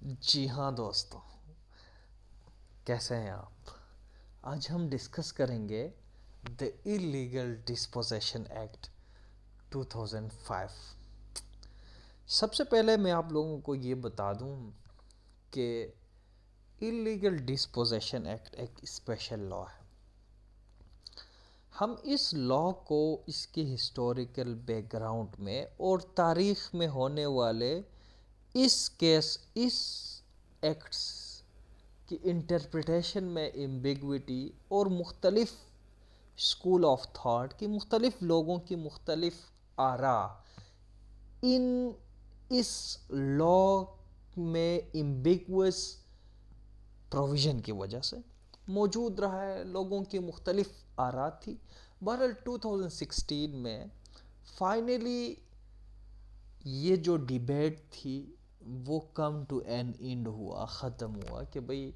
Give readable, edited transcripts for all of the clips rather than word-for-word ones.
جی ہاں دوستوں، کیسے ہیں آپ؟ آج ہم ڈسکس کریں گے دی اللیگل ڈسپوزیشن ایکٹ 2005۔ سب سے پہلے میں آپ لوگوں کو یہ بتا دوں کہ اللیگل ڈسپوزیشن ایکٹ ایک اسپیشل لا ہے۔ ہم اس لا کو اس کی ہسٹوریکل بیک گراؤنڈ میں اور تاریخ میں ہونے والے اس ایکٹس کی انٹرپریٹیشن میں ایمبیگوٹی اور مختلف اسکول آف تھاٹ کی مختلف لوگوں کی مختلف آراء اس لا میں ایمبیگوس پروویژن کی وجہ سے موجود رہا ہے۔ لوگوں کی مختلف آراء تھی۔ بہرحال 2016 میں فائنلی یہ جو ڈیبیٹ تھی وہ کم ٹو این اینڈ ہوا، ختم ہوا کہ بھئی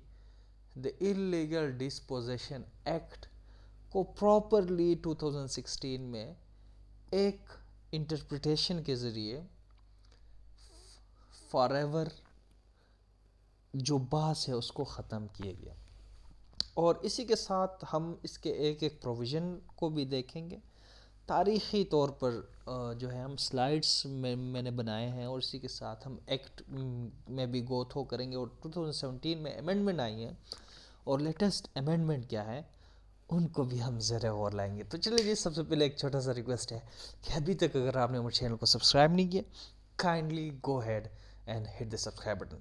دی اللیگل ڈسپوزیشن ایکٹ کو پراپرلی 2016 میں ایک انٹرپریٹیشن کے ذریعے فار ایور جو بحث ہے اس کو ختم کیا گیا، اور اسی کے ساتھ ہم اس کے ایک ایک پروویژن کو بھی دیکھیں گے۔ تاریخی طور پر جو ہے ہم سلائیڈز میں نے بنائے ہیں، اور اسی کے ساتھ ہم ایکٹ میں بھی گو تھرو کریں گے، اور 2017 میں امینڈمنٹ آئی ہیں اور لیٹسٹ امینڈمنٹ کیا ہے ان کو بھی ہم زیر غور لائیں گے۔ تو چلیے جی، سب سے پہلے ایک چھوٹا سا ریکویسٹ ہے کہ ابھی تک اگر آپ نے ہمارے چینل کو سبسکرائب نہیں کیا، kindly go ahead and hit the subscribe button.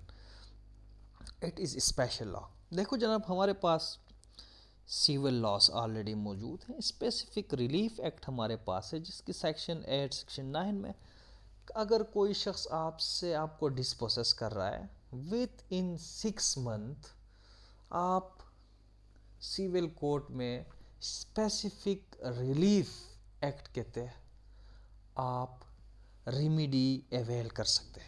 It is special law. دیکھو جناب، ہمارے پاس سیول لاس آلریڈی موجود ہیں۔ اسپیسیفک ریلیف ایکٹ ہمارے پاس ہے جس کی سیکشن 8 سیکشن 9 میں اگر کوئی شخص آپ کو ڈسپوسیس کر رہا ہے وتھ ان 6 منتھ، آپ سیول کورٹ میں اسپیسیفک ریلیف ایکٹ کے تحت آپ ریمیڈی ایویل کر سکتے ہیں۔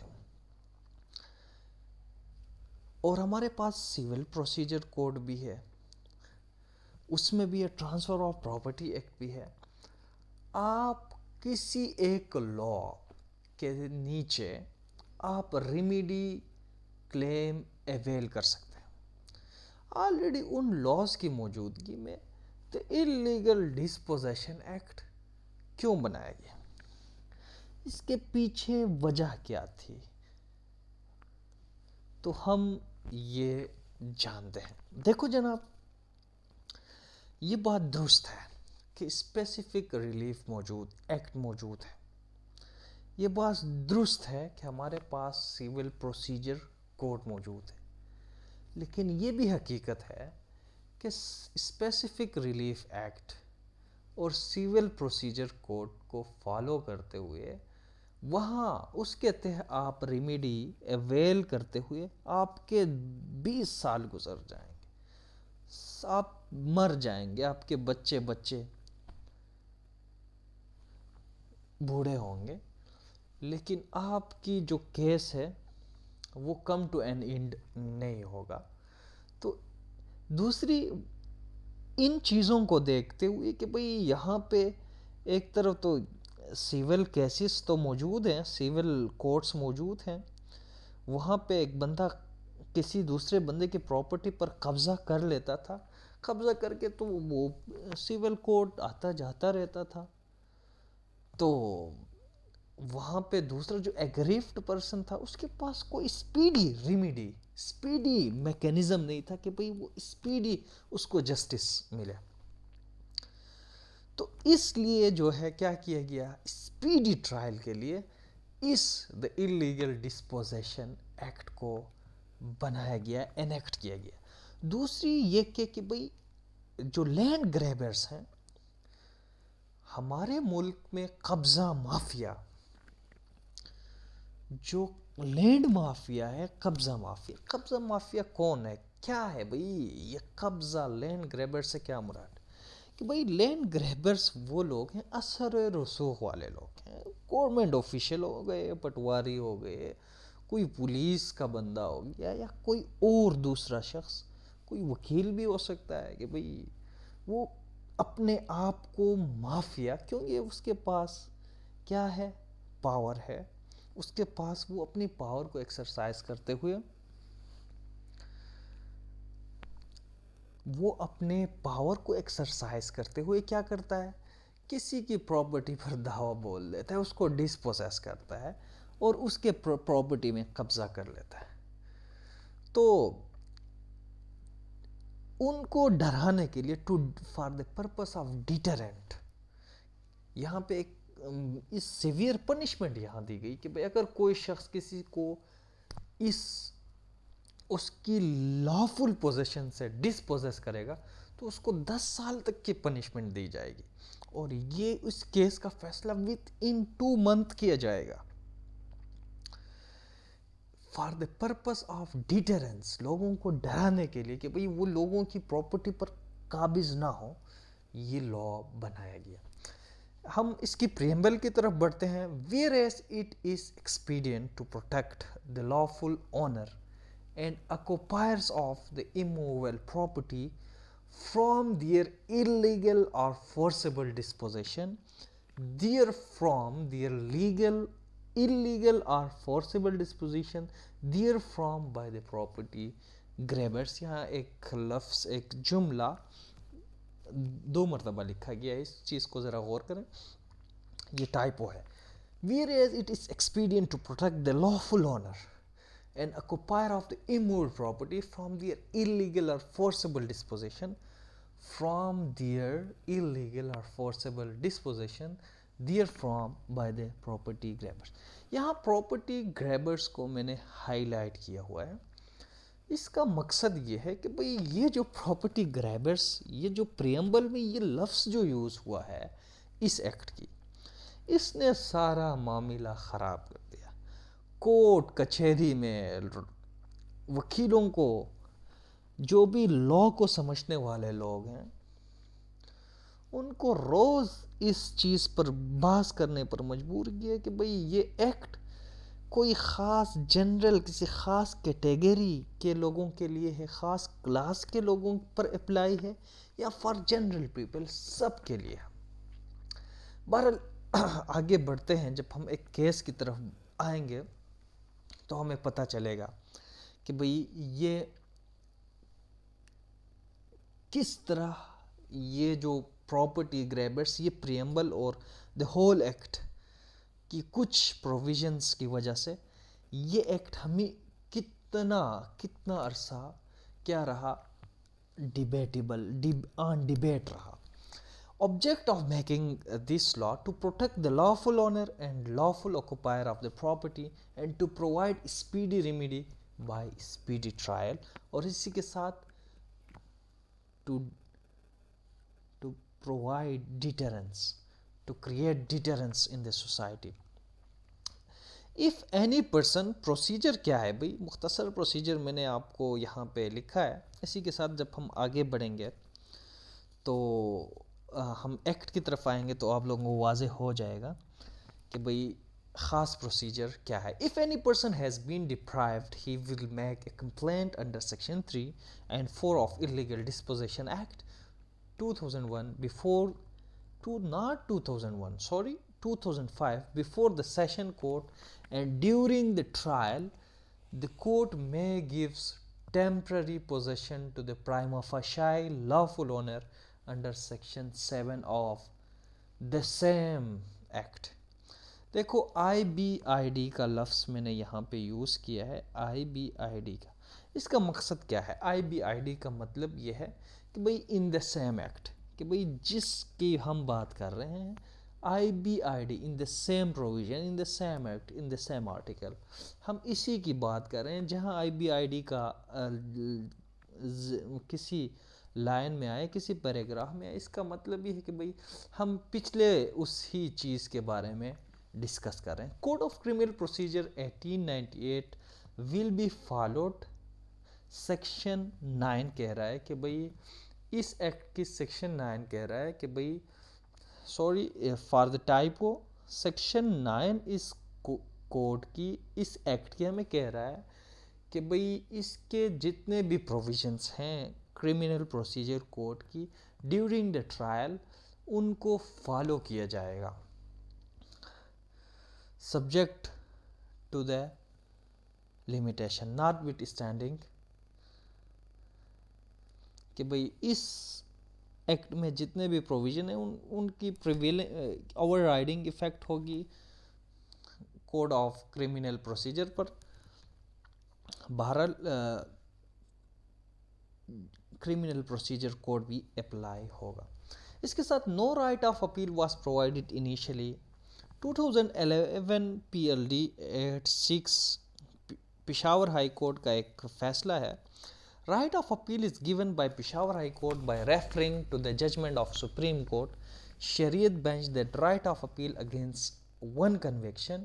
اور ہمارے پاس سیول پروسیجر کوڈ بھی ہے، اس میں بھی ہے، ٹرانسفر آف پراپرٹی ایکٹ بھی ہے۔ آپ کسی ایک لا کے نیچے آپ ریمیڈی کلیم ایویل کر سکتے ہیں۔ آلریڈی ان لاز کی موجودگی میں دی اللیگل ڈسپوزیشن ایکٹ کیوں بنایا گیا؟ اس کے پیچھے وجہ کیا تھی؟ تو ہم یہ جانتے ہیں۔ دیکھو جناب، یہ بات درست ہے کہ اسپیسیفک ریلیف ایکٹ موجود ہے۔ یہ بات درست ہے کہ ہمارے پاس سیول پروسیجر کوڈ موجود ہے، لیکن یہ بھی حقیقت ہے کہ اسپیسیفک ریلیف ایکٹ اور سیول پروسیجر کوڈ کو فالو کرتے ہوئے وہاں اس کے تحت آپ ریمیڈی ایویل کرتے ہوئے آپ کے 20 سال گزر جائیں گے، آپ مر جائیں گے، آپ کے بچے بوڑھے ہوں گے، لیکن آپ کی جو کیس ہے وہ کم ٹو این اینڈ نہیں ہوگا۔ تو دوسری ان چیزوں کو دیکھتے ہوئے کہ بھئی یہاں پہ ایک طرف تو سیول کیسز تو موجود ہیں، سیول کورٹس موجود ہیں، وہاں پہ ایک بندہ کسی دوسرے بندے کی پراپرٹی پر قبضہ کر لیتا تھا، قبضہ کر کے تو وہ سیول کورٹ آتا جاتا رہتا تھا، تو وہاں پہ دوسرا جو ایگریفٹ پرسن تھا اس کے پاس کوئی اسپیڈی میکینزم نہیں تھا کہ بھئی وہ اسپیڈی اس کو جسٹس ملے۔ تو اس لیے جو ہے کیا کیا گیا، اسپیڈی ٹرائل کے لیے دی اللیگل ڈسپوزیشن ایکٹ کو بنایا گیا، انیکٹ کیا گیا۔ دوسری یہ کہ بھئی جو لینڈ گریبرز ہیں ہمارے ملک میں، قبضہ مافیا، جو لینڈ مافیا ہے، قبضہ مافیا کون ہے، کیا ہے بھئی یہ قبضہ لینڈ گریبر سے کیا مراد؟ کہ بھئی لینڈ گریبرز وہ لوگ ہیں، اثر رسوخ والے لوگ ہیں، گورنمنٹ آفیشل ہو گئے، پٹواری ہو گئے، کوئی پولیس کا بندہ ہو گیا، یا کوئی اور دوسرا شخص، کوئی وکیل بھی ہو سکتا ہے کہ بھئی وہ اپنے آپ کو مافیا، کیونکہ اس کے پاس کیا ہے، پاور ہے، اس کے پاس وہ اپنی پاور کو ایکسرسائز کرتے ہوئے وہ اپنے پاور کو ایکسرسائز کرتے ہوئے کیا کرتا ہے، کسی کی پراپرٹی پر دعویٰ بول دیتا ہے، اس کو ڈسپوسیس کرتا ہے اور اس کے پراپرٹی میں قبضہ کر لیتا ہے. تو ان کو ڈرانے کے لیے for the purpose of deterrent, یہاں پہ ایک اس سیویئر پنشمنٹ یہاں دی گئی کہ بھئی اگر کوئی شخص کسی کو اس کی لافل پوزیشن سے ڈسپوزیس کرے گا تو اس کو 10 سال تک کی پنشمنٹ دی جائے گی، اور یہ اس کیس کا فیصلہ وتھ ان 2 منتھ کیا جائے گا. For the purpose of deterrence, لوگوں کو ڈرانے کے لیے کہ بھئی وہ لوگوں کی پراپرٹی پر قابض نہ ہو، یہ لا بنایا گیا. ہم اس کی پریمبل کی طرف بڑھتے ہیں. whereas it is expedient to protect the lawful owner and occupiers of the immovable property from their illegal or forcible dispossession, therefrom their illegal or forcible disposition therefrom by the property grabbers. یہاں ایک لفظ، ایک جملہ 2 مرتبہ لکھا گیا ہے، اس چیز کو ذرا غور کریں، یہ ٹائپو ہے. whereas it is expedient to protect the lawful owner and occupier of the immovable property from their illegal or forcible dispossession therefrom by the property grabbers. یہاں property grabbers کو میں نے ہائی لائٹ کیا ہوا ہے. اس کا مقصد یہ ہے کہ بھئی یہ جو پراپرٹی گریبرز، یہ جو پریمبل میں یہ لفظ جو یوز ہوا ہے اس ایکٹ کی، اس نے سارا معاملہ خراب کر دیا. کورٹ کچہری میں وکیلوں کو، جو بھی لا کو سمجھنے والے لوگ ہیں، ان کو روز اس چیز پر بحث کرنے پر مجبور کیا کہ بھئی یہ ایکٹ کوئی خاص جنرل، کسی خاص کیٹیگری کے لوگوں کے لیے ہے، خاص کلاس کے لوگوں پر اپلائی ہے، یا فار جنرل پیپل، سب کے لیے. بہرحال آگے بڑھتے ہیں، جب ہم ایک کیس کی طرف آئیں گے تو ہمیں پتہ چلے گا کہ بھئی یہ کس طرح یہ جو پراپرٹی گریبرز، یہ پریمبل اور دی ہول ایکٹ کی کچھ پروویژنز کی وجہ سے یہ ایکٹ ہمیں کتنا عرصہ کیا رہا، ڈیبیٹیبل، آن ڈیبیٹ رہا. Object of making this law to protect the lawful owner and lawful occupier of the property and to provide speedy remedy by speedy trial. اور اسی کے ساتھ to provide deterrence, to create deterrence in the society. If any person، procedure کیا ہے بھئی، مختصر procedure میں نے آپ کو یہاں پہ لکھا ہے. اسی کے ساتھ جب ہم آگے بڑھیں گے تو ہم ایکٹ کی طرف آئیں گے تو آپ لوگوں کو واضح ہو جائے گا کہ بھئی خاص پروسیجر کیا ہے. If any person has been deprived, he will make a complaint under section 3 and 4 of Illegal Dispossession Act 2001 2005 before the session court, and during the trial the court may gives temporary possession to the prima facie lawful owner under section 7 of the same act. دیکھو آئی B I D کا لفظ میں نے یہاں پہ use کیا ہے. I B I D کا اس کا مقصد کیا ہے؟ آئی بی آئی ڈی کا مطلب یہ ہے کہ بھئی ان دا سیم ایکٹ، کہ بھئی جس کی ہم بات کر رہے ہیں I B I D, in the same provision, in the same act, in the same article, ہم اسی کی بات کر رہے ہیں. جہاں آئی بی آئی ڈی کا کسی لائن میں آئے، کسی پیراگراف میں آئے، اس کا مطلب یہ ہے کہ بھئی ہم پچھلے اسی چیز کے بارے میں ڈسکس کر رہے ہیں. Code of criminal procedure 1898 will be followed. Section 9 کہہ رہا ہے کہ بھئی اس ایکٹ کی سیکشن 9 کہہ رہا ہے کہ بھئی sorry for the typo, section 9 اس کوڈ کی، اس ایکٹ کی ہمیں کہہ رہا ہے کہ بھئی اس کے جتنے بھی پروویژنس ہیں کرمنل پروسیجر کوڈ کی ڈیورنگ دا ٹرائل، ان کو فالو کیا جائے گا، subject to the limitation, notwithstanding کہ بھئی اس ایکٹ میں جتنے بھی پروویژن ہیں ان کی اوور رائڈنگ افیکٹ ہوگی کوڈ آف کرمنل پروسیجر پر. بہرحال کرمنل پروسیجر کوڈ بھی اپلائی ہوگا. اس کے ساتھ no right of appeal was provided initially. 2011 P L D at 6 Peshawar high court کا ایک فیصلہ ہے. Right of appeal is given by Peshawar high court by referring to the judgment of supreme court Shariat bench that right of appeal against one conviction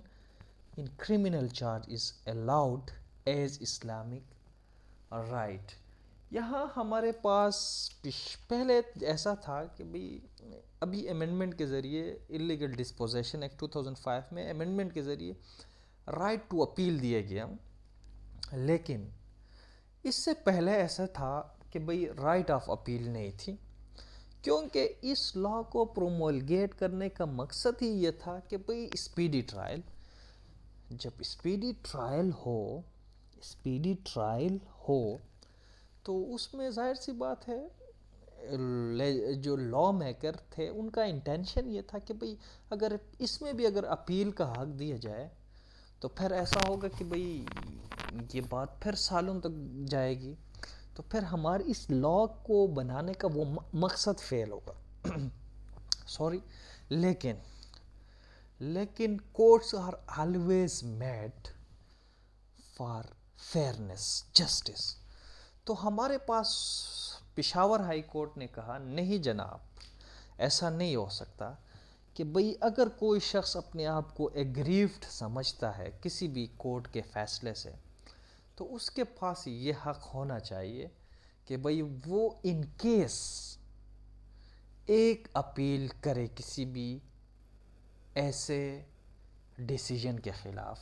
in criminal charge is allowed as Islamic right. یہاں ہمارے پاس پہلے ایسا تھا کہ بھئی ابھی amendment کے ذریعے اللیگل ڈسپوزیشن ایکٹ 2005 میں امینڈمنٹ کے ذریعے رائٹ ٹو اپیل دیا گیا، لیکن اس سے پہلے ایسا تھا کہ بھئی رائٹ آف اپیل نہیں تھی، کیونکہ اس لا کو پرومولگیٹ کرنے کا مقصد ہی یہ تھا کہ بھئی اسپیڈی ٹرائل. جب اسپیڈی ٹرائل ہو تو اس میں ظاہر سی بات ہے جو لا میکر تھے ان کا انٹینشن یہ تھا کہ بھئی اگر اس میں بھی اگر اپیل کا حق دیا جائے تو پھر ایسا ہوگا کہ بھئی یہ بات پھر سالوں تک جائے گی، تو پھر ہماری اس لا کو بنانے کا وہ مقصد فیل ہوگا. لیکن courts are always made for fairness, justice. تو ہمارے پاس پشاور ہائی کورٹ نے کہا نہیں جناب، ایسا نہیں ہو سکتا کہ بھئی اگر کوئی شخص اپنے آپ کو ایگریوڈ سمجھتا ہے کسی بھی کورٹ کے فیصلے سے تو اس کے پاس یہ حق ہونا چاہیے کہ بھئی وہ ان کیس ایک اپیل کرے کسی بھی ایسے ڈیسیجن کے خلاف.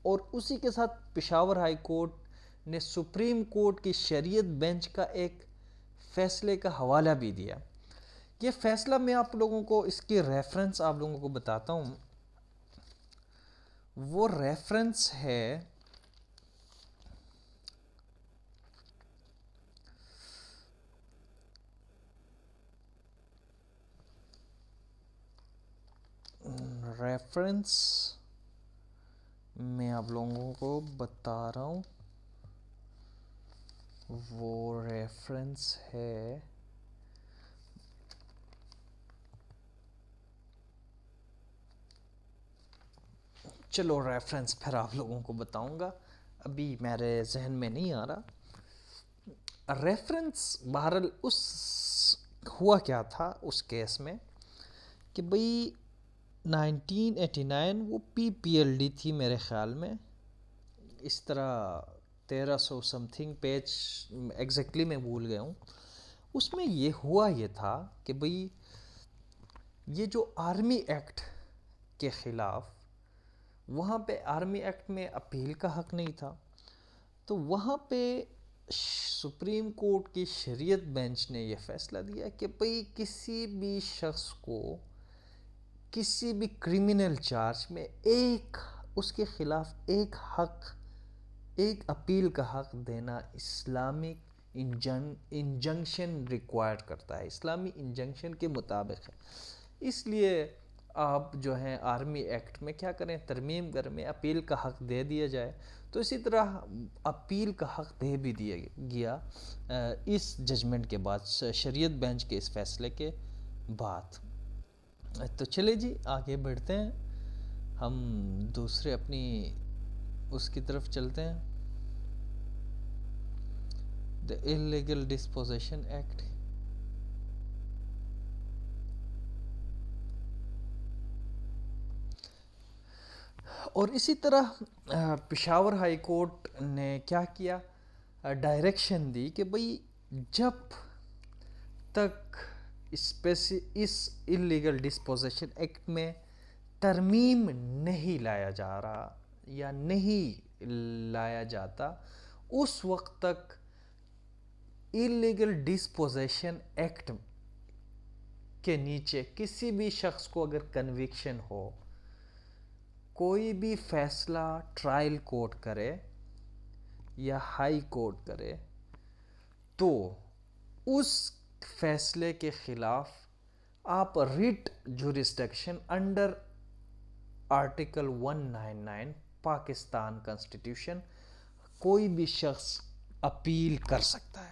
اور اسی کے ساتھ پشاور ہائی کورٹ نے سپریم کورٹ کی شریعت بینچ کا ایک فیصلے کا حوالہ بھی دیا. یہ فیصلہ میں آپ لوگوں کو اس کی ریفرنس آپ لوگوں کو بتاتا ہوں. وہ ریفرنس ہے میں آپ لوگوں کو بتا رہا ہوں، وہ ریفرنس ہے چلو ریفرنس پھر آپ لوگوں کو بتاؤں گا، ابھی میرے ذہن میں نہیں آ رہا. ریفرنس بہرحال اس ہوا کیا تھا اس کیس میں کہ بھئی 1989 وہ پی ایل ڈی تھی میرے خیال میں، اس طرح 1300 سم تھنگ پیج ایگزیکٹلی میں بھول گیا ہوں. اس میں یہ ہوا یہ تھا کہ بھئی یہ جو آرمی ایکٹ کے خلاف وہاں پہ آرمی ایکٹ میں اپیل کا حق نہیں تھا، تو وہاں پہ سپریم کورٹ کی شریعت بینچ نے یہ فیصلہ دیا کہ بھئی کسی بھی شخص کو کسی بھی کرمنل چارج میں اس کے خلاف ایک اپیل کا حق دینا اسلامک انجنکشن ریکوائرڈ کرتا ہے، اسلامی انجنکشن کے مطابق ہے. اس لیے آپ جو ہیں آرمی ایکٹ میں کیا کریں، ترمیم میں اپیل کا حق دے دیا جائے. تو اسی طرح اپیل کا حق دے بھی دیا گیا اس ججمنٹ کے بعد، شریعت بینچ کے اس فیصلے کے بعد. تو چلے جی آگے بڑھتے ہیں، ہم دوسرے اپنی اس کی طرف چلتے ہیں. دا اللیگل ڈسپوزیشن ایکٹ. اور اسی طرح پشاور ہائی کورٹ نے کیا کیا، ڈائریکشن دی کہ بھئی جب تک اس اللیگل ڈسپوزیشن ایکٹ میں ترمیم نہیں لایا جا رہا یا نہیں لایا جاتا، اس وقت تک اللیگل ڈسپوزیشن ایکٹ کے نیچے کسی بھی شخص کو اگر کنوکشن ہو، کوئی بھی فیصلہ ٹرائل کورٹ کرے یا ہائی کورٹ کرے، تو اس فیصلے کے خلاف آپ rate jurisdiction under article 199 Pakistan constitution کوئی بھی شخص اپیل کر سکتا ہے.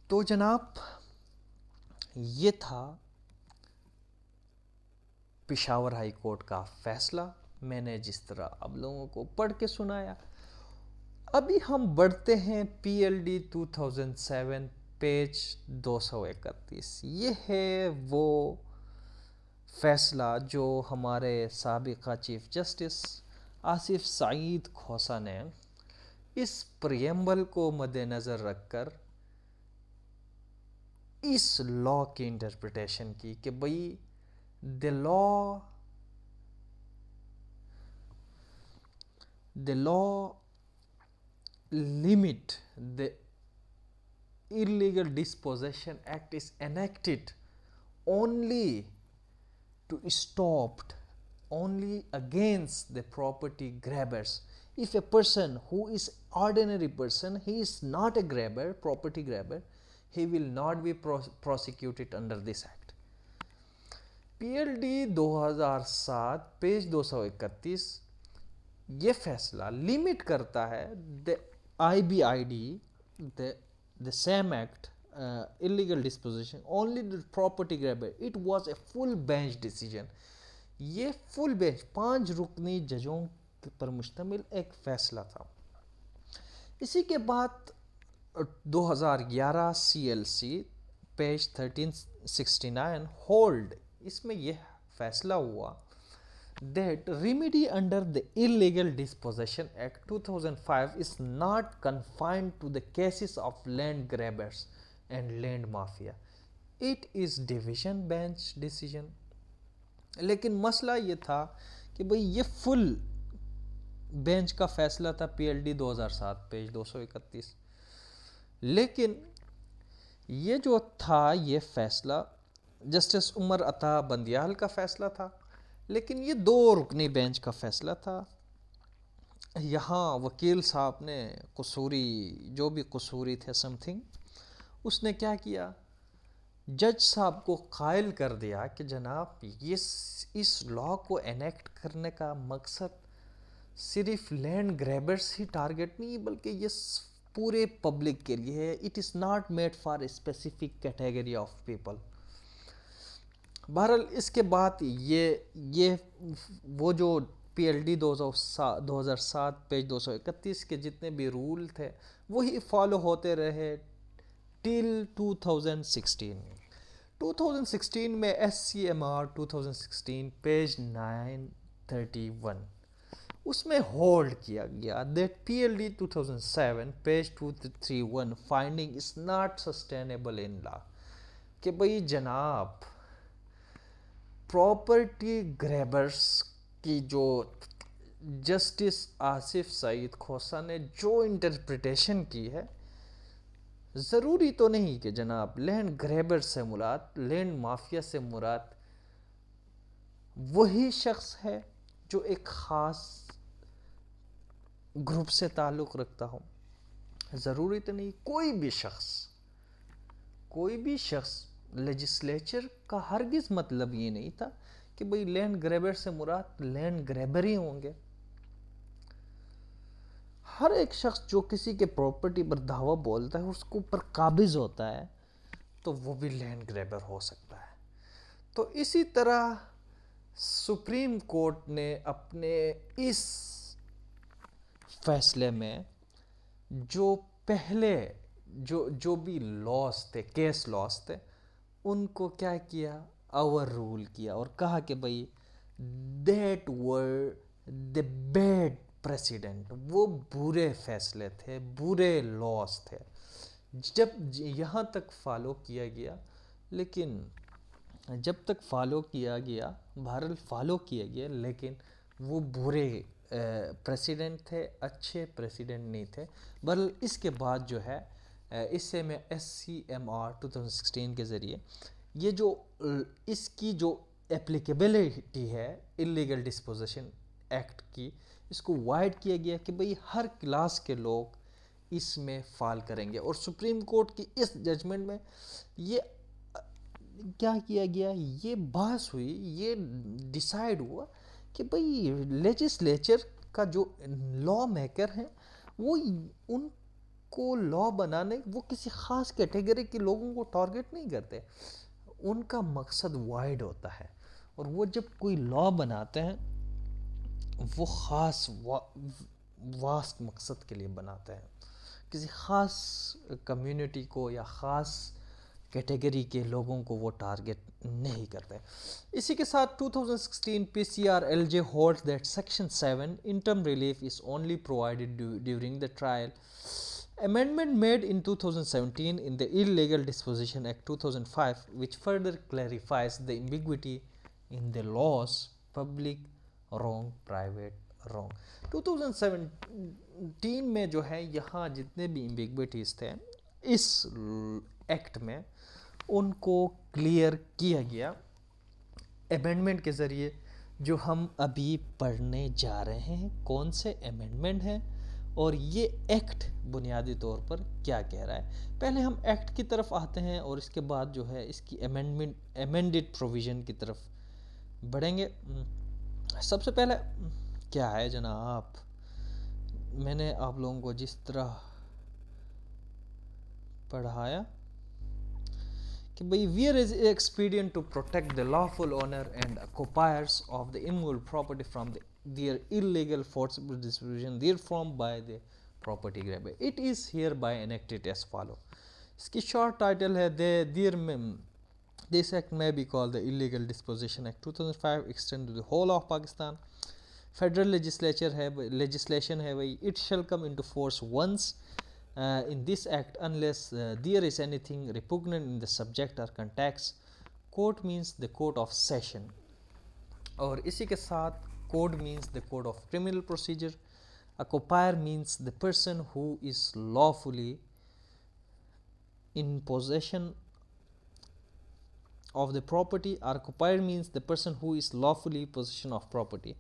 تو جناب یہ تھا پشاور ہائی کورٹ کا فیصلہ، میں نے جس طرح اب لوگوں کو پڑھ کے سنایا. ابھی ہم بڑھتے ہیں پی ایل ڈی 2007 پیج 231. یہ ہے وہ فیصلہ جو ہمارے سابقہ چیف جسٹس آصف سعید کھوسہ نے اس پریمبل کو مد نظر رکھ کر اس لا کی انٹرپریٹیشن کی کہ بھئی the law limit the illegal dispossession act is enacted only to stop only against the property grabbers. If a person who is ordinary person, he is not a grabber, property grabber, he will not be prosecuted under this act. P L D 2007 page 231 یہ فیصلہ limit کرتا ہے I B I D the same act illegal disposition only the property grabber. It was a full bench decision. یہ full bench 5 رکنی ججوں پر مشتمل ایک فیصلہ تھا. اسی کے بعد 2011 C L C page 1369 hold, اس میں یہ فیصلہ ہوا that remedy under the Illegal Dispossession Act 2005 is not confined to the cases of land grabbers and land mafia. It is division bench decision. لیکن مسئلہ یہ تھا کہ بھئی یہ فل بینچ کا فیصلہ تھا پی ایل ڈی 2007 پیج 231. لیکن یہ جو تھا یہ فیصلہ جسٹس عمر عطا بندیال کا فیصلہ تھا، لیکن یہ 2 رکنی بینچ کا فیصلہ تھا. یہاں وکیل صاحب نے قصوری جو بھی قصوری تھے سم تھنگ، اس نے کیا کیا، جج صاحب کو قائل کر دیا کہ جناب اس لا کو انیکٹ کرنے کا مقصد صرف لینڈ گریبرز ہی ٹارگٹ نہیں بلکہ یہ پورے پبلک کے لیے ہے. It is not made for a specific category of people. بہرحال اس کے بعد یہ وہ جو پی ایل ڈی 2007 پیج 231 کے جتنے بھی رول تھے وہی فالو ہوتے رہے ٹل 2016. 2016 میں S C M R 2016 page 931 اس میں ہولڈ کیا گیا that P L D 2007 page 231 finding is not sustainable in law, کہ بھئی جناب پراپرٹی گریبرز کی جو جسٹس آصف سعید کھوسہ نے جو انٹرپریٹیشن کی ہے، ضروری تو نہیں کہ جناب لینڈ گریبر سے مراد، لینڈ مافیا سے مراد وہی شخص ہے جو ایک خاص گروپ سے تعلق رکھتا ہو. ضروری تو نہیں. کوئی بھی شخص لیجسلیچر کا ہرگز مطلب یہ نہیں تھا کہ بھئی لینڈ گریبر سے مراد لینڈ گریبر ہی ہوں گے. ہر ایک شخص جو کسی کے پراپرٹی پر دعویٰ بولتا ہے، اس کو پر قابض ہوتا ہے، تو وہ بھی لینڈ گریبر ہو سکتا ہے. تو اسی طرح سپریم کورٹ نے اپنے اس فیصلے میں جو پہلے جو بھی لاس تھے، کیس لاس تھے، ان کو کیا کیا، اوور رول کیا اور کہا کہ بھئی that were the bad precedent, وہ برے فیصلے تھے، برے لاس تھے. جب یہاں تک فالو کیا گیا، لیکن جب تک فالو کیا گیا، بہرحال فالو کیا گیا، لیکن وہ برے پریسیڈنٹ تھے، اچھے پریسیڈنٹ نہیں تھے. بہرحال اس کے بعد جو ہے اس سے میں ایس سی ایم آر 2016 کے ذریعے یہ جو اس کی جو اپلیکیبلٹی ہے اللیگل ڈسپوزیشن ایکٹ کی، اس کو وائڈ کیا گیا کہ بھئی ہر کلاس کے لوگ اس میں فال کریں گے. اور سپریم کورٹ کی اس ججمنٹ میں یہ کیا کیا گیا, یہ بحث ہوئی, یہ ڈیسائیڈ ہوا کہ بھئی لیجسلیچر کا جو لا میکر ہیں وہ ان کو لا بنانے, وہ کسی خاص کیٹیگری کے لوگوں کو ٹارگٹ نہیں کرتے, ان کا مقصد وائڈ ہوتا ہے. اور وہ جب کوئی لا بناتے ہیں وہ خاص واسٹ مقصد کے لیے بناتے ہیں, کسی خاص کمیونٹی کو یا خاص کیٹیگری کے لوگوں کو وہ ٹارگٹ نہیں کرتے. اسی کے ساتھ 2016 P C R L J hold that section 7 interim relief is only provided during the trial. Amendment made in 2017 in the Illegal Disposition Act 2005 which further clarifies the ambiguity in the laws public wrong private wrong. 2017 میں جو ہے یہاں جتنے بھی ambiguities تھے اس act میں ان کو clear کیا گیا امینڈمنٹ کے ذریعے, جو ہم ابھی پڑھنے جا رہے ہیں. کون سے امینڈمنٹ ہیں اور یہ ایکٹ بنیادی طور پر کیا کہہ رہا ہے. پہلے ہم ایکٹ کی طرف آتے ہیں اور اس کے بعد جو ہے اس کی امینڈڈ پروویژن کی طرف بڑھیں گے. سب سے پہلے کیا ہے جناب, میں نے آپ لوگوں کو جس طرح پڑھایا کہ بھئی where is expedient to protect the lawful owner and occupiers of the immovable property from their illegal forcible disposition therefrom by the property grabber. It is hereby enacted as follow. اس کی شارٹ ٹائٹل ہے This act may be called the Illegal Disposition Act 2005 extend to the whole of Pakistan. Federal legislation ہے بھئی. It shall come into force once in this act unless there is anything repugnant in the subject or context. Court means the court of session. اور اسی کے ساتھ code means the code of criminal procedure. Occupier means the person who is lawfully in possession of the property. Occupier means the person who is lawfully in possession of property.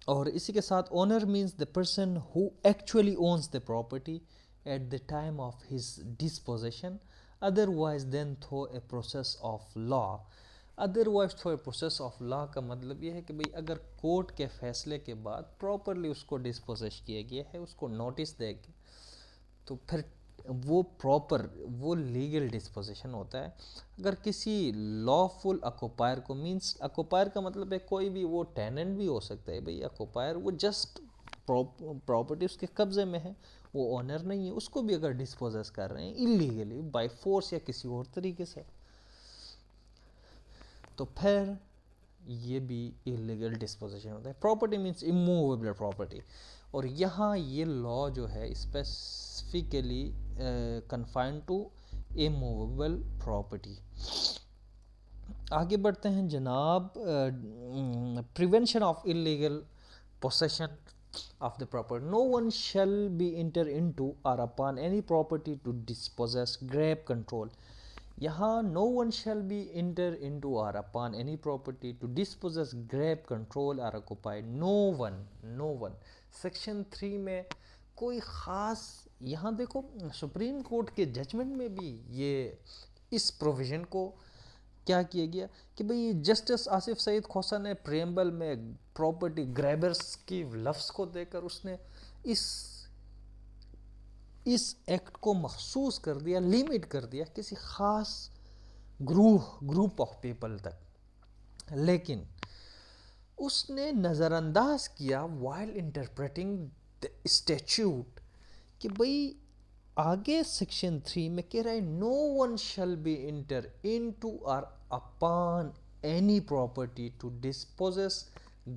اور اسی کے ساتھ owner means the person who actually owns the property at the time of his disposition, otherwise than through a process of law. Otherwise through a process of law کا مطلب یہ ہے کہ بھئی اگر کورٹ کے فیصلے کے بعد پراپرلی اس کو ڈسپوزیش کیا گیا ہے, اس کو نوٹس دے کے, تو پھر وہ پراپر وہ لیگل ڈسپوزیشن ہوتا ہے. اگر کسی لافل اکوپائر کو, مینس اکوپائر کا مطلب ہے کوئی بھی, وہ ٹیننٹ بھی ہو سکتا ہے بھئی اکوپائر, وہ جسٹ پراپرٹی اس کے قبضے میں ہے, وہ اونر نہیں ہے, اس کو بھی اگر ڈسپوزیس کر رہے ہیں ایلیگلی بائی فورس یا کسی اور طریقے سے, تو پھر یہ بھی ایلیگل ڈسپوزیشن ہوتا ہے. Property means immovable property. اور یہاں یہ لا جو ہے specifically confined to immovable property. آگے بڑھتے ہیں جناب. Prevention of illegal possession of the property. No one shall be enter into or upon any property to dispossess, grab, control. یہاں no one shall be enter into or upon any property to dispossess, grab, control or occupy. No one. Section 3 میں کوئی خاص, یہاں دیکھو supreme court کے judgment میں بھی یہ اس پروویژن کو کیا کیا گیا کہ بھئی جسٹس آصف سعید کھوسہ نے پریمبل میں پراپرٹی گریبرز کی لفظ کو دے کر اس نے اس ایکٹ کو مخصوص کر دیا, لیمٹ کر دیا کسی خاص گروپ آف پیپل تک. لیکن اس نے نظر انداز کیا وائل انٹرپریٹنگ دا اسٹیچیوٹ کہ بھئی آگے سیکشن 3 میں کہہ رہا ہے no one shall be enter into اور upon any property to dispossess,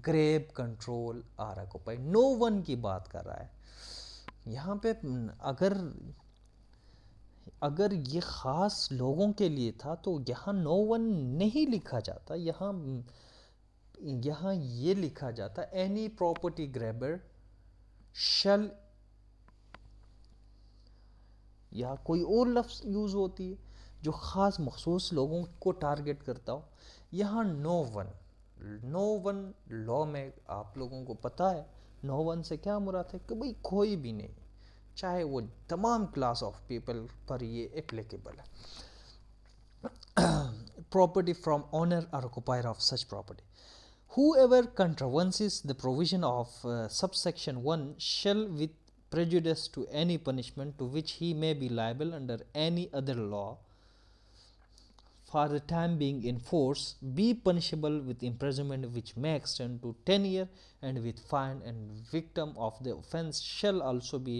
grab, control اور آکوپائی. نو ون کی بات کر رہا ہے یہاں پہ. اگر یہ خاص لوگوں کے لیے تھا تو یہاں نو ون نہیں لکھا جاتا, یہاں یہ لکھا جاتا اینی پراپرٹی گریبر شل, یا کوئی اور لفظ یوز ہوتی ہے جو خاص مخصوص لوگوں کو ٹارگٹ کرتا ہو. یہاں نو ون لا میں آپ لوگوں کو پتہ ہے نو ون سے کیا مراد ہے کہ بھئی کوئی بھی نہیں, چاہے وہ تمام کلاس آف پیپل پر یہ اپلیکیبل ہے. Property from owner or occupier of such property. Whoever contravenes the provision of subsection 1 shall, with prejudice to any punishment to which he may be liable under any other law for the time being in force, be punishable with imprisonment which may extend to 10 years and with fine, and victim of the offence shall also be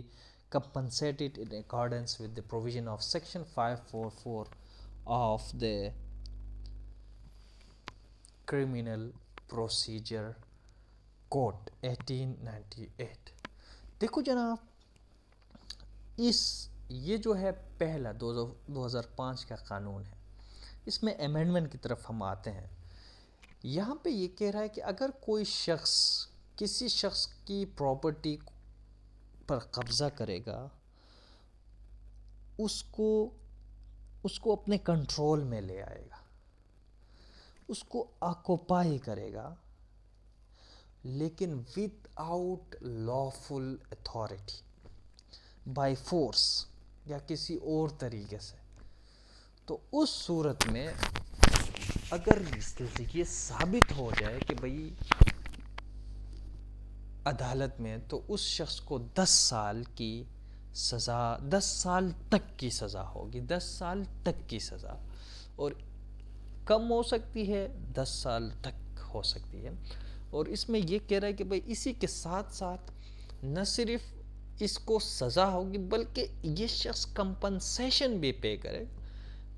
compensated in accordance with the provision of section 544 of the criminal procedure code 1898. دیکھو جناب، یہ جو ہے پہلا 2005 کا قانون ہے، اس میں امینڈمنٹ کی طرف ہم آتے ہیں. یہاں پہ یہ کہہ رہا ہے کہ اگر کوئی شخص کسی شخص کی پراپرٹی پر قبضہ کرے گا، اس کو اپنے کنٹرول میں لے آئے گا، اس کو آکوپائی کرے گا، لیکن with out lawful authority, by force یا کسی اور طریقے سے، تو اس صورت میں اگر یہ ثابت ہو جائے کہ بھئی عدالت میں، تو اس شخص کو 10 سال کی سزا، 10 سال تک کی سزا ہوگی، 10 سال تک کی سزا، اور کم ہو سکتی ہے، 10 سال تک ہو سکتی ہے. اور اس میں یہ کہہ رہا ہے کہ بھئی اسی کے ساتھ ساتھ نہ صرف اس کو سزا ہوگی بلکہ یہ شخص کمپنسیشن بھی پے کرے گا،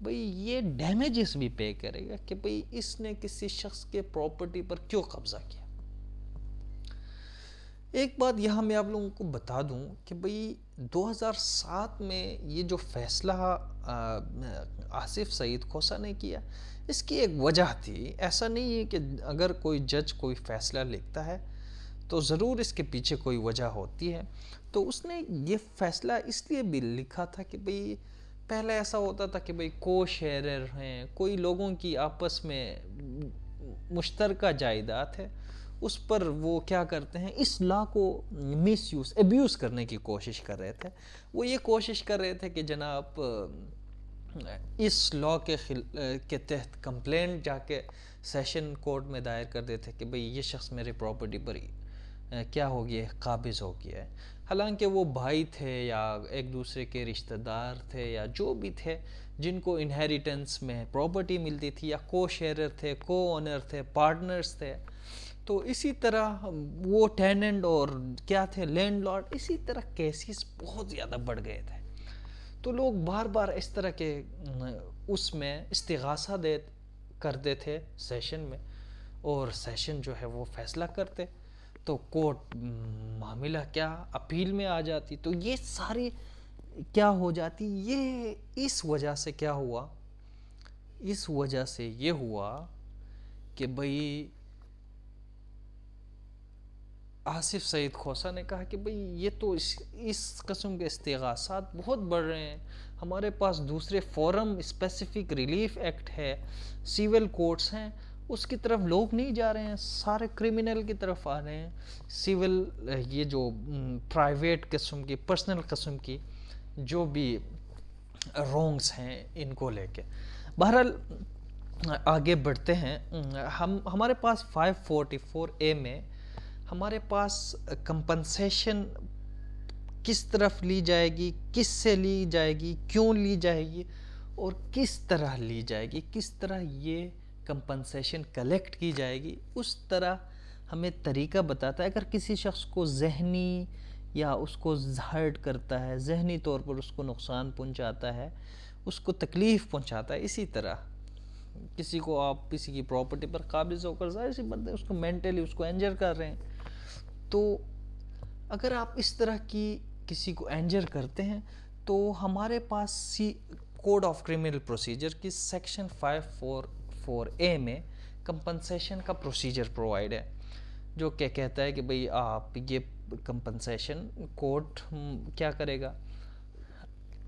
بھئی یہ ڈیمیجز بھی پے کرے گا کہ بھئی اس نے کسی شخص کے پراپرٹی پر کیوں قبضہ کیا. ایک بات یہاں میں آپ لوگوں کو بتا دوں کہ بھئی 2007 میں یہ جو فیصلہ آصف سعید کھوسہ نے کیا، اس کی ایک وجہ تھی. ایسا نہیں ہے کہ اگر کوئی جج کوئی فیصلہ لکھتا ہے تو ضرور اس کے پیچھے کوئی وجہ ہوتی ہے. تو اس نے یہ فیصلہ اس لیے بھی لکھا تھا کہ بھئی پہلے ایسا ہوتا تھا کہ بھئی کو شیئرر ہیں، کوئی لوگوں کی آپس میں مشترکہ جائیداد ہے، اس پر وہ کیا کرتے ہیں، اس لا کو مس یوز، ایبیوز کرنے کی کوشش کر رہے تھے. وہ یہ کوشش کر رہے تھے کہ جناب اس لا کے تحت کمپلینٹ جا کے سیشن کورٹ میں دائر کر دیتے کہ بھئی یہ شخص میرے پراپرٹی پر کیا ہو گیا ہے، قابض ہو گیا ہے. حالانکہ وہ بھائی تھے یا ایک دوسرے کے رشتہ دار تھے یا جو بھی تھے جن کو انہیریٹنس میں پراپرٹی ملتی تھی، یا کو شیئرر تھے، کو اونر تھے، پارٹنرز تھے. تو اسی طرح وہ ٹیننٹ اور کیا تھے، لینڈ لارڈ، اسی طرح کیسز بہت زیادہ بڑھ گئے تھے. تو لوگ بار بار اس طرح کے اس میں استغاثہ کرتے تھے سیشن میں، اور سیشن جو ہے وہ فیصلہ کرتے، تو کورٹ معاملہ کیا اپیل میں آ جاتی. تو یہ ساری کیا ہو جاتی، یہ اس وجہ سے کیا ہوا، اس وجہ سے یہ ہوا کہ بھئی آصف سعید کھوسہ نے کہا کہ بھئی یہ تو اس قسم کے استغاثات بہت بڑھ رہے ہیں، ہمارے پاس دوسرے فورم اسپیسیفک ریلیف ایکٹ ہے، سیول کورٹس ہیں، اس کی طرف لوگ نہیں جا رہے ہیں، سارے کرمنل کی طرف آ رہے ہیں، سیول یہ جو پرائیویٹ قسم کی، پرسنل قسم کی جو بھی رونگز ہیں ان کو لے کے. بہرحال آگے بڑھتے ہیں. ہمارے پاس 544A میں ہمارے پاس کمپنسیشن کس طرف لی جائے گی، کس سے لی جائے گی، کیوں لی جائے گی، اور کس طرح لی جائے گی، کس طرح یہ کمپنسیشن کلیکٹ کی جائے گی، اس طرح ہمیں طریقہ بتاتا ہے. اگر کسی شخص کو ذہنی یا اس کو ہرٹ کرتا ہے، ذہنی طور پر اس کو نقصان پہنچاتا ہے، اس کو تکلیف پہنچاتا ہے، اسی طرح کسی کو آپ کسی کی پراپرٹی پر قابض ہو کر ظاہر سی بات ہے اس کو مینٹلی اس کو انجر کر رہے ہیں. تو اگر آپ اس طرح کی کسی کو انجر کرتے ہیں تو ہمارے پاس کوڈ آف کرمنل پروسیجر کی سیکشن 544A میں کمپنسیشن کا پروسیجر پرووائڈ ہے، جو کہ کہتا ہے کہ بھئی آپ یہ کمپنسیشن کورٹ کیا کرے گا،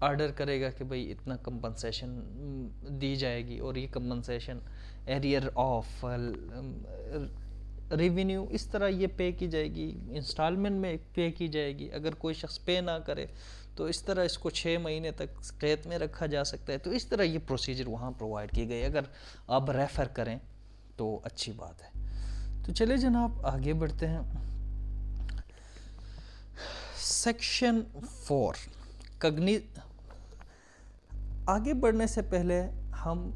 آرڈر کرے گا کہ بھئی اتنا کمپنسیشن دی جائے گی، اور یہ کمپنسیشن ایریئر آف ریونیو اس طرح یہ پے کی جائے گی، انسٹالمنٹ میں پے کی جائے گی. اگر کوئی شخص پے نہ کرے تو اس طرح اس کو 6 مہینے تک قید میں رکھا جا سکتا ہے. تو اس طرح یہ پروسیجر وہاں پرووائڈ کی گئی. اگر آپ ریفر کریں تو اچھی بات ہے. تو چلے جناب آگے بڑھتے ہیں. سیکشن 4 آگے بڑھنے سے پہلے ہم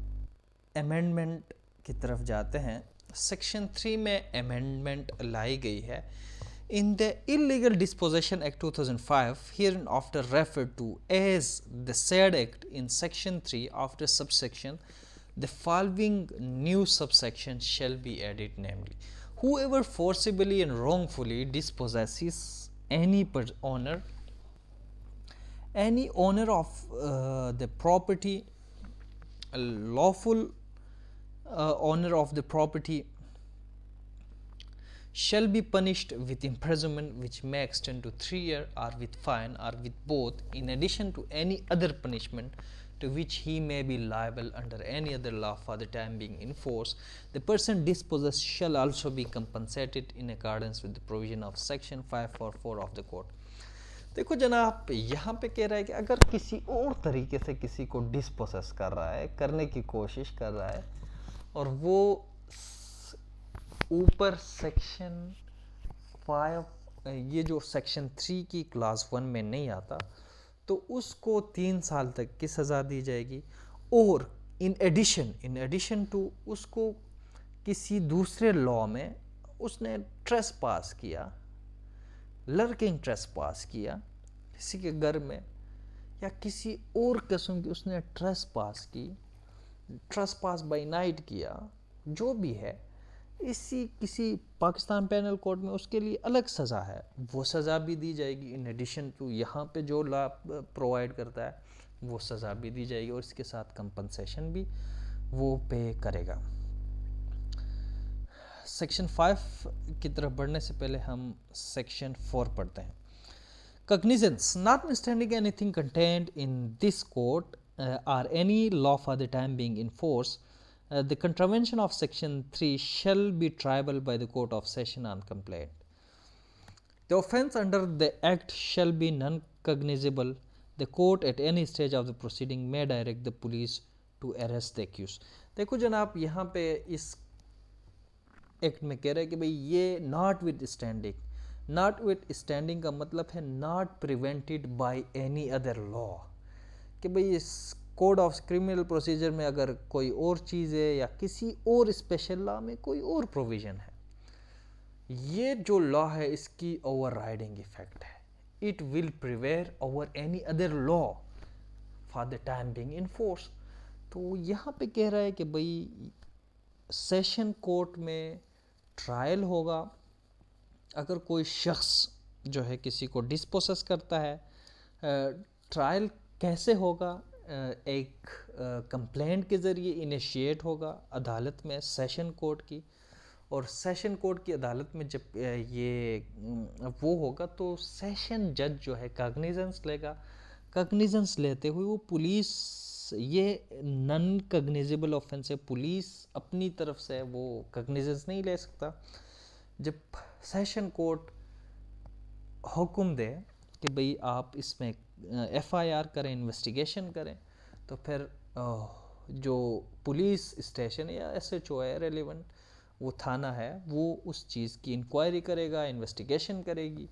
امینڈمنٹ کی طرف جاتے ہیں. سیکشن 3 میں امینڈمنٹ لائی گئی ہے. In the Illegal Dispossession Act 2005, hereinafter referred to as the SAID Act, in Section 3, after subsection, the following new subsection shall be added, namely, whoever forcibly and wrongfully dispossesses any owner of the property, lawful owner of the property, shall be punished with imprisonment which may extend to 3 years, or with fine, or with both, in addition to any other punishment to which he may be liable under any other law for the time being in force. The person dispossessed shall also be compensated in accordance with the provision of section 544 of the code. دیکھو جناب یہاں پہ کہہ رہا ہے کہ اگر کسی اور طریقے سے کسی کو ڈسپوسیس کر رہا ہے، کرنے کی کوشش کر رہا ہے، اور وہ اوپر سیکشن 5 یہ جو سیکشن 3 کی کلاس 1 میں نہیں آتا، تو اس کو 3 سال تک کی سزا دی جائے گی. اور ان ایڈیشن ٹو اس کو کسی دوسرے لاء میں اس نے ٹریس پاس کیا، لرکنگ ٹریس پاس کیا کسی کے گھر میں، یا کسی اور قسم کی اس نے ٹریس پاس کی، ٹریس پاس بائی نائٹ کیا، جو بھی ہے، اسی کسی پاکستان پینل کوڈ میں اس کے لیے الگ سزا ہے، وہ سزا بھی دی جائے گی. ان ایڈیشن ٹو یہاں پہ جو لا پرووائڈ کرتا ہے وہ سزا بھی دی جائے گی، اور اس کے ساتھ کمپنسیشن بھی وہ پے کرے گا. سیکشن 5 کی طرف بڑھنے سے پہلے ہم سیکشن 4 پڑھتے ہیں. Cognizance, notwithstanding anything contained in this code or any law for the time being in force, the contravention of section 3 shall be triable by the court of session on complaint. The offence under the act shall be non-cognizable. The court at any stage of the proceeding may direct the police to arrest the accused. دیکھو جناب یہاں پہ اس act میں کہہ رہے ہیں کہ بھئی یہ ناٹ وتھ اسٹینڈنگ کا مطلب ہے ناٹ پریونٹڈ بائی اینی ادر لا، کہ بھئی اس کوڈ آف کرمنل پروسیجر میں اگر کوئی اور چیز ہے یا کسی اور اسپیشل لا میں کوئی اور پروویژن ہے، یہ جو لا ہے اس کی اوور رائڈنگ ایفیکٹ ہے. It will prevail over any other law for the time being in force. تو یہاں پہ کہہ رہا ہے کہ بھئی سیشن کورٹ میں ٹرائل ہوگا اگر کوئی شخص جو ہے کسی کو ڈسپوسیس کرتا ہے. ٹرائل کیسے ہوگا؟ ایک کمپلینٹ کے ذریعے انیشیٹ ہوگا عدالت میں، سیشن کورٹ کی، اور سیشن کورٹ کی عدالت میں جب یہ وہ ہوگا تو سیشن جج جو ہے کاگنیزنس لے گا. کاگنیزنس لیتے ہوئے وہ پولیس، یہ نن کاگنیزیبل آفینس ہے، پولیس اپنی طرف سے وہ کاگنیزنس نہیں لے سکتا. جب سیشن کورٹ حکم دے کہ بھئی آپ اس میں ایف آئی آر کریں، انویسٹیگیشن کریں، تو پھر جو پولیس اسٹیشن یا ایس ایچ او ہے ریلیونٹ، وہ تھانہ ہے، وہ اس چیز کی انکوائری کرے گا، انویسٹیگیشن کرے گی،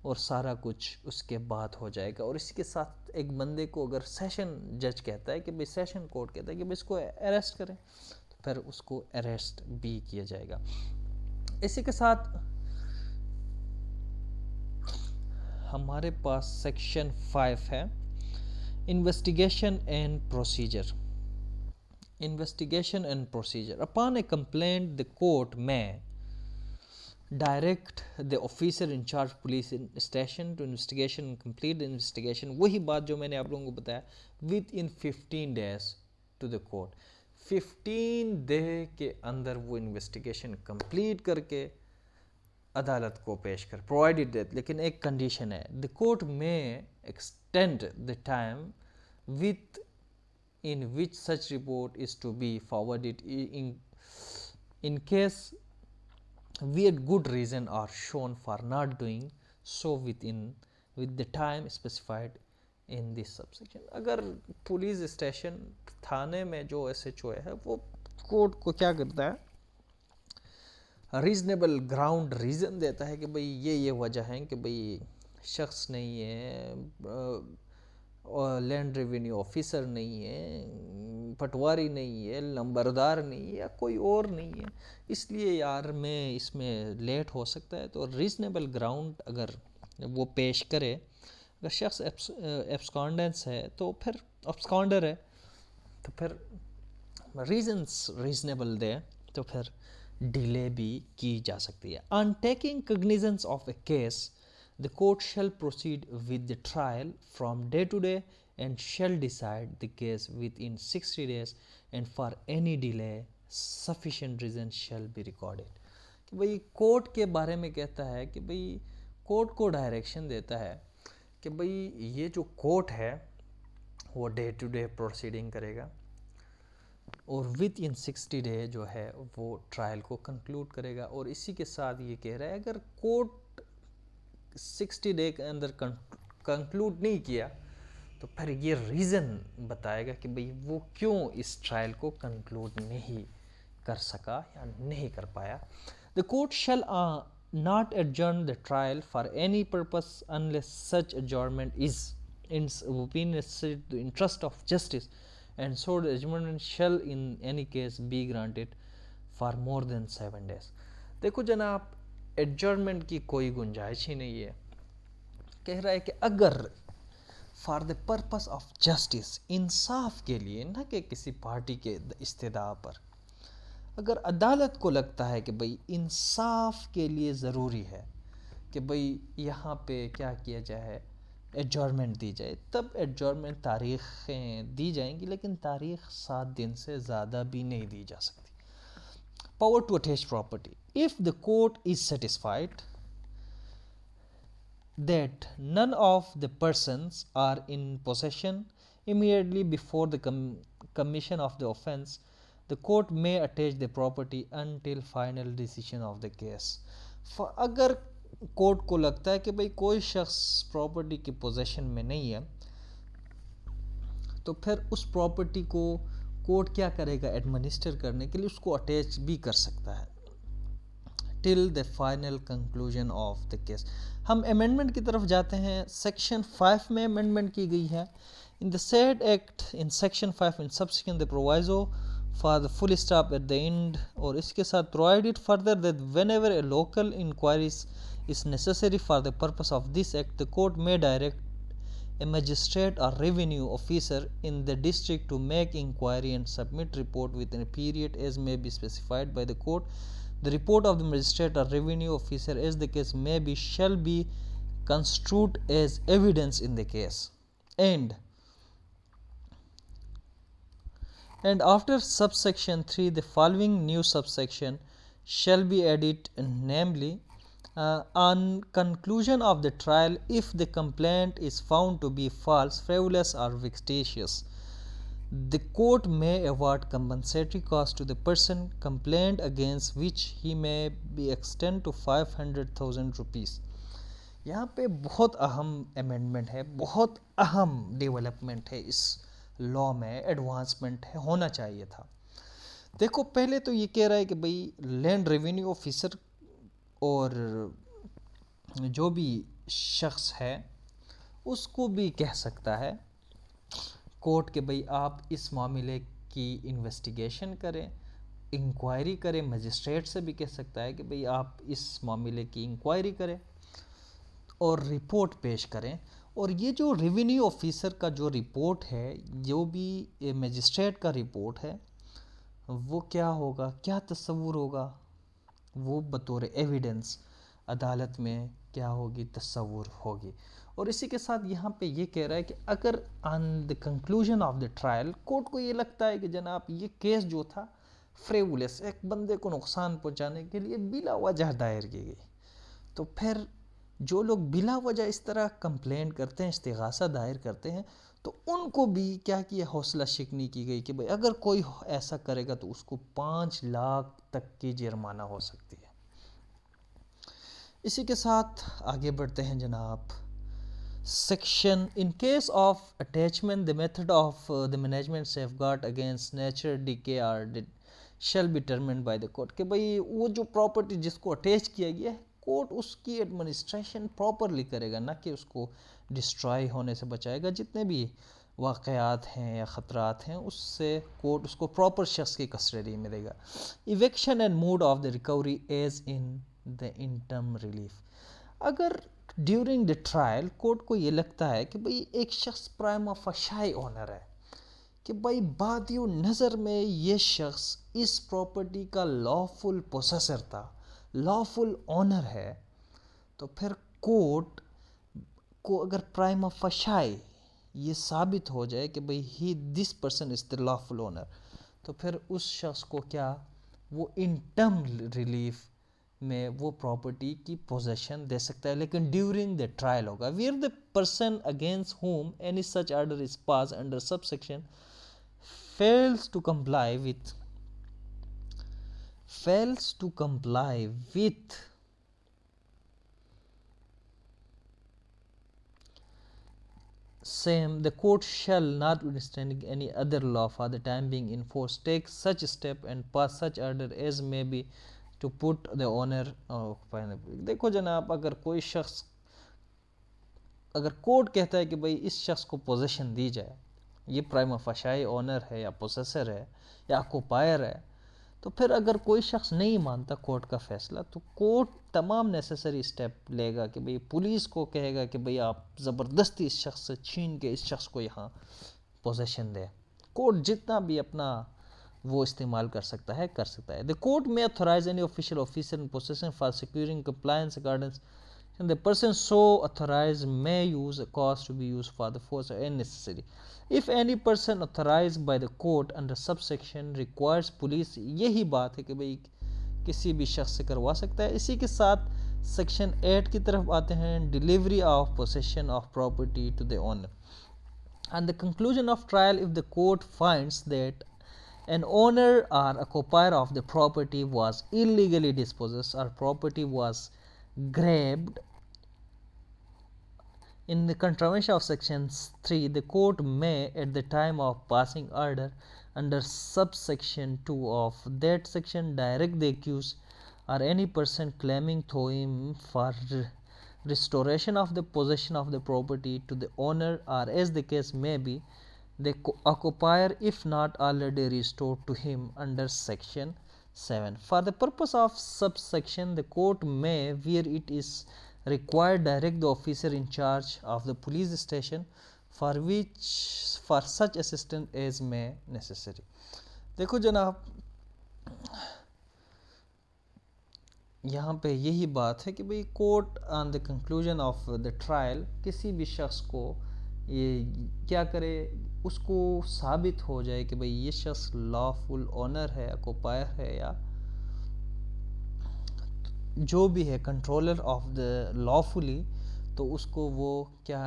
اور سارا کچھ اس کے بعد ہو جائے گا. اور اس کے ساتھ ایک بندے کو اگر سیشن جج کہتا ہے کہ بھئی سیشن کورٹ کہتا ہے کہ بھئی اس کو اریسٹ کریں، تو پھر اس کو اریسٹ بھی کیا جائے گا. اسی کے ساتھ ہمارے پاس سیکشن 5 ہے، investigation and procedure. Investigation and procedure. Upon a complaint, the court may direct the officer in charge police station to investigation and complete the investigation. وہی بات جو میں نے آپ لوگوں کو بتایا، within 15 days to the court. 15 day کے اندر وہ انویسٹیگیشن کمپلیٹ کر کے عدالت کو پیش کر provided that، لیکن ایک کنڈیشن ہے، the court may extend the time with in which such report is to be forwarded in case where good reason are shown for not doing so with the time specified in this subsection. اگر police station تھانے میں جو S H O ہے وہ court کو کیا کرتا ہے، ریزنیبل گراؤنڈ ریزن دیتا ہے کہ بھئی یہ وجہ ہیں کہ بھئی شخص نہیں ہے، لینڈ ریونیو آفیسر نہیں ہے، پٹواری نہیں ہے، لمبردار نہیں ہے، یا کوئی اور نہیں ہے، اس لیے یار میں اس میں لیٹ ہو سکتا ہے، تو ریزنیبل گراؤنڈ اگر وہ پیش کرے، اگر شخص ایبسکانڈنس ہے تو پھر ایبسکانڈر ہے تو پھر ریزنس ریزنیبل دے تو پھر ڈیلے بھی کی جا سکتی ہے. On taking cognizance of a case the court shall proceed with the trial from day to day and shall decide the case within 60 days and for any delay sufficient reason shall be recorded. کہ بھئی court کے بارے میں کہتا ہے کہ بھئی court کو ڈائریکشن دیتا ہے کہ بھئی یہ جو کورٹ ہے وہ ڈے ٹو ڈے پروسیڈنگ کرے گا اور ود ان 60 ڈے جو ہے وہ ٹرائل کو کنکلوڈ کرے گا. اور اسی کے ساتھ یہ کہہ رہا ہے اگر کورٹ 60 ڈے کے اندر کنکلوڈ نہیں کیا تو پھر یہ ریزن بتائے گا کہ بھئی وہ کیوں اس ٹرائل کو کنکلوڈ نہیں کر سکا یا نہیں کر پایا. The court shall not adjourn the trial for any purpose unless such adjournment is in its opinion necessary to the interest of justice, and so the adjournment shall in any case be granted for more than 7 days. دیکھو جناب ایڈجرنمنٹ کی کوئی گنجائش ہی نہیں ہے. کہہ رہا ہے کہ اگر for the purpose of justice, انصاف کے لیے، نہ کہ کسی پارٹی کے استدعا پر، اگر عدالت کو لگتا ہے کہ بھئی انصاف کے لیے ضروری ہے کہ بھئی یہاں پہ کیا کیا جائے، ایڈجرنمنٹ دی جائے، تب ایڈجرنمنٹ تاریخیں دی جائیں گی، لیکن تاریخ 7 دن سے زیادہ بھی نہیں دی جا سکتی. Power to attach property. If the court is satisfied that none of the persons are in possession immediately before the commission of the offense, the court may attach the property until final decision of the case. اگر court کو لگتا ہے کہ بھئی کوئی شخص property کی position میں نہیں ہے تو پھر اس پراپرٹی کو کورٹ کیا کرے گا، ایڈمنسٹر کرنے کے لیے اس کو اٹیچ بھی کر سکتا ہے till the final conclusion of the case. ہم امینڈمنٹ کی طرف جاتے ہیں. سیکشن 5 میں امینڈمنٹ کی گئی ہے. In the said act in section 5 in subsequent the proviso for the full stop at the end, اور اس کے ساتھ provided further that whenever a local inquiries is necessary for the purpose of this act the court may direct a magistrate or revenue officer in the district to make inquiry and submit report within a period as may be specified by the court. The report of the magistrate or revenue officer as the case may be shall be construed as evidence in the case. And after subsection 3 the following new subsection shall be added, namely on conclusion of the trial, if the complaint is found to be false, frivolous or vexatious, the court may award compensatory cost to the person complained against which he may be extend to 500,000 rupees. یہاں پہ بہت اہم amendment ہے، بہت اہم development ہے اس لا میں، advancement ہے، ہونا چاہیے تھا. دیکھو پہلے تو یہ کہہ رہا ہے کہ بھئی لینڈ ریونیو آفیسر اور جو بھی شخص ہے اس کو بھی کہہ سکتا ہے کورٹ کہ بھئی آپ اس معاملے کی انویسٹیگیشن کریں، انکوائری کریں. مجسٹریٹ سے بھی کہہ سکتا ہے کہ بھئی آپ اس معاملے کی انکوائری کریں اور رپورٹ پیش کریں. اور یہ جو ریونیو آفیسر کا جو رپورٹ ہے، جو بھی مجسٹریٹ کا رپورٹ ہے، وہ کیا ہوگا، کیا تصور ہوگا، وہ بطور ایویڈنس عدالت میں کیا ہوگی، تصور ہوگی. اور اسی کے ساتھ یہاں پہ یہ کہہ رہا ہے کہ اگر on the conclusion of the trial court کو یہ لگتا ہے کہ جناب یہ کیس جو تھا فریولس، ایک بندے کو نقصان پہنچانے کے لیے بلا وجہ دائر کی گئی، تو پھر جو لوگ بلا وجہ اس طرح کمپلین کرتے ہیں، استغاثہ دائر کرتے ہیں، تو ان کو بھی کیا کیا، حوصلہ شکنی کی گئی کہ بھئی اگر کوئی ایسا کرے گا تو اس کو 5 لاکھ تک کی جرمانہ ہو سکتی ہے. اسی کے ساتھ آگے بڑھتے ہیں جناب. Section in case of attachment the method of the management safeguard against nature decay are shall be determined by the court. کہ بھئی وہ جو پراپرٹی جس کو اٹیچ کیا گیا ہے کورٹ اس کی ایڈمنسٹریشن پراپرلی کرے گا، نہ کہ اس کو ڈسٹرائی ہونے سے بچائے گا. جتنے بھی واقعات ہیں یا خطرات ہیں اس سے کورٹ اس کو پراپر شخص کی کسٹڈی میں دے گا. Eviction and mode of the recovery as in the interim relief. اگر ڈیورنگ دا ٹرائل کورٹ کو یہ لگتا ہے کہ بھئی ایک شخص پرائما فشائی اونر ہے، کہ بھئی بادی و نظر میں یہ شخص اس پراپرٹی کا لافل پوسیسر تھا، لافل اونر ہے، تو پھر کورٹ کو اگر پرائما فشائی یہ ثابت ہو جائے کہ بھئی this person is the lawful owner, تو پھر اس شخص کو کیا وہ ان ٹرم ریلیف میں وہ پراپرٹی کی پوزیشن دے سکتا ہے، لیکن ڈیورنگ دا ٹرائل ہوگا. Where the person against whom any such order is pass under sub section fails to comply with same, the court shall, notwithstanding any other law for the time being in force, take such step and pass such order as may be to put the owner دیکھو جناب، اگر کوئی شخص اگر court کہتا ہے کہ بھئی اس شخص کو پوزیشن دی جائے، یہ پرائما فشائی اونر ہے یا پوسیسر ہے یا اکوپائر ہے، تو پھر اگر کوئی شخص نہیں مانتا کورٹ کا فیصلہ تو کورٹ تمام نیسیسری اسٹیپ لے گا کہ بھئی پولیس کو کہے گا کہ بھئی آپ زبردستی اس شخص سے چھین کے اس شخص کو یہاں پوزیشن دے. کورٹ جتنا بھی اپنا وہ استعمال کر سکتا ہے کر سکتا ہے. The court may authorize any official officer in possession for securing compliance accordance and the person so authorized may use a cause to be used for the force and necessary. If any person authorized by the court under subsection requires police، یہی بات ہے کہ بھئی کسی بھی شخص سے کروا سکتا ہے. اسی کے ساتھ سیکشن 8 کی طرف آتے ہیں. Delivery of possession of property to the owner. On the conclusion of trial, if the court finds that an owner or occupier of the property was illegally dispossessed or property was grabbed in the contravention of section 3, the court may at the time of passing order under subsection 2 of that section direct the accused or any person claiming to him for restoration of the possession of the property to the owner or as the case may be the occupier if not already restored to him under section 7. For the purpose of subsection, the court may, where it is required, direct the officer in charge of the police station for such assistance as may necessary. دیکھو جناب، یہاں پہ یہی بات ہے کہ بھئی court on the conclusion of the trial کسی بھی شخص کو یہ کیا کرے، اس کو ثابت ہو جائے کہ بھئی یہ شخص لافل اونر ہے، اکوپائر ہے یا جو بھی ہے کنٹرولر آف دا لافلی، تو اس کو وہ کیا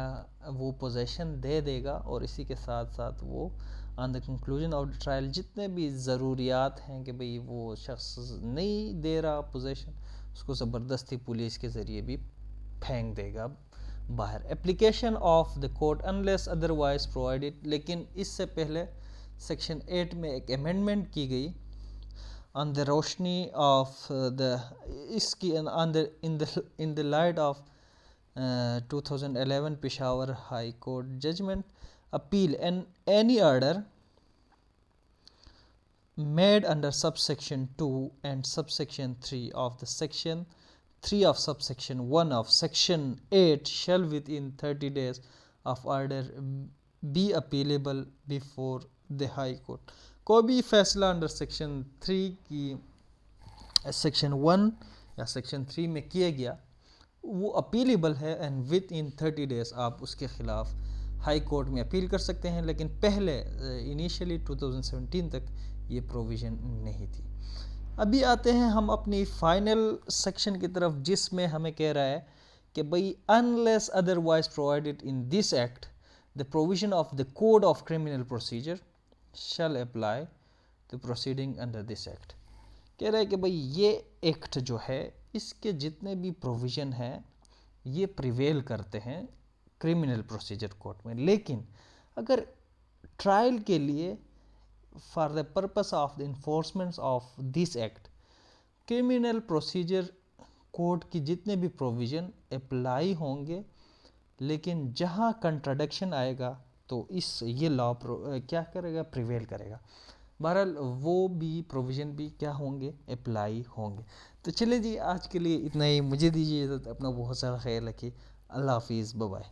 وہ پوزیشن دے دے گا. اور اسی کے ساتھ ساتھ وہ on the conclusion of the trial جتنے بھی ضروریات ہیں کہ بھئی وہ شخص نہیں دے رہا پوزیشن، اس کو زبردستی پولیس کے ذریعے بھی پھینک دے گا باہر. Application of the court unless otherwise provided. لیکن اس سے پہلے سیکشن 8 میں ایک امینڈمنٹ کی گئی آن دا روشنی آف دا اس کی in the light of 2011 Peshawar high court judgment appeal and any order made under subsection 2 and subsection 3 of the section 3 of subsection 1 of section 8 shall within 30 days of order be appealable before the high court. کوئی بھی فیصلہ under section 3 کی section 1 یا section 3 میں کیا گیا وہ اپیلیبل ہے اینڈ ود ان 30 ڈیز آپ اس کے خلاف ہائی کورٹ میں اپیل کر سکتے ہیں. لیکن پہلے انیشیلی 2017 تک یہ پروویژن نہیں تھی. ابھی آتے ہیں ہم اپنی فائنل سیکشن کی طرف جس میں ہمیں کہہ رہا ہے کہ بھئی unless otherwise provided in this act the provision of the code of criminal procedure shall apply to proceeding under this act. کہہ رہا ہے کہ بھئی یہ ایکٹ جو ہے اس کے جتنے بھی پروویژن ہیں یہ پریویل کرتے ہیں کرمنل پروسیجر کوڈ میں. لیکن اگر ٹرائل کے لیے for the purpose of the enforcement of this act criminal procedure code کی جتنے بھی پروویژن اپلائی ہوں گے، لیکن جہاں کنٹراڈکشن آئے گا تو یہ لا کیا کرے گا، پریویل کرے گا. بہرحال وہ بھی پروویژن بھی کیا ہوں گے، اپلائی ہوں گے. تو چلے جی آج کے لیے اتنا ہی، مجھے دیجیے اجازت، اپنا بہت سارا خیال رکھیے. اللہ حافظ، بائے بائے.